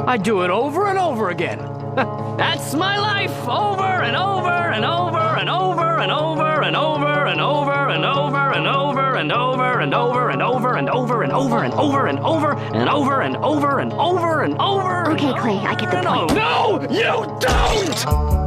I do it over and over again. That's my life, over and over and over and over and over and over and over and over and over and over and over and over and over and over and over and over and over and over and over and over. Okay, Clay, I get the point. No, you don't!